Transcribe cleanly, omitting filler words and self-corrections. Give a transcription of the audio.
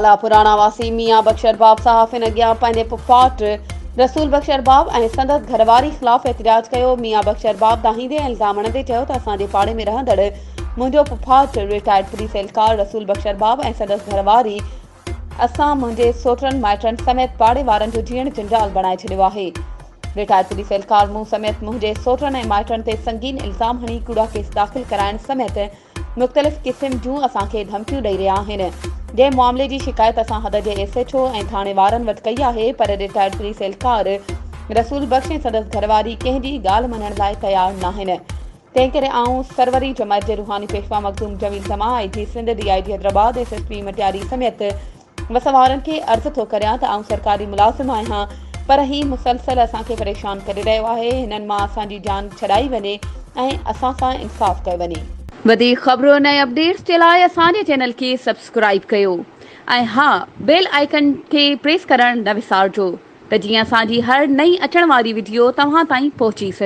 आला पुराणा वासी मियां बख्शर बाब सहाफ़िन अॻियां पंहिंजे पुफाट रसूल बख्शर बाब ऐं संदसि घरवारी ख़िलाफ़ एहतिजाज कयो। मियां बख्शर बाब दाहींदे इल्ज़ाम हणंदे चयो त असांजे पाड़े में रहंदड़ मुंहिंजो पुफाट रिटायर्ड पुलिस एहलकार रसूल बख्शर बाब ऐं संदसि घरवारी असां मुंहिंजे सोटनि माइटनि समेत पाड़े वारनि जो जीअण जंजाल बणाए छॾियो आहे। रिटायर्ड पुलिस एहलकार मूं समेत मुंहिंजे सोटनि ऐं माइटनि ते संगीन इल्ज़ाम हणी कूड़ा केस दाख़िल कराइण समेत मुख़्तलिफ़ क़िस्म जूं असांखे धमकियूं ॾेई रहिया आहिनि। जंहिं मामले जी शिकायत असां हद जे SHO ऐं थाणे वारनि वटि कई आहे, पर रिटायर्ड पुलिस एहलकार रसूल बख्श ऐं संदसि घरवारी कंहिंजी ॻाल्हि मञण लाइ तयारु नाहिनि। तंहिं करे आऊं सरवरी जमायत जे रुहानी पेशवा मखदूम जमील तमा IG Sindh DIG Hyderabad SSP Matiari समेत वसवारनि खे अर्ज़ु थो करियां त आऊं सरकारी मुलाज़िम आहियां, पर ही मुसलसल असांखे परेशान करे रहियो आहे। हिननि मां असांजी जान छॾाई वञे ऐं असां सां इंसाफ़ कयो वञे। वधीक ख़बरुनि ऐं अपडेट्स जे लाइ असांजे चैनल खे सब्सक्राइब कयो ऐं हा, बेल आइकन खे प्रेस करणु न विसारिजो त जीअं असांजी हर नई अचण वारी वीडियो तव्हां ताईं पहुची सघे।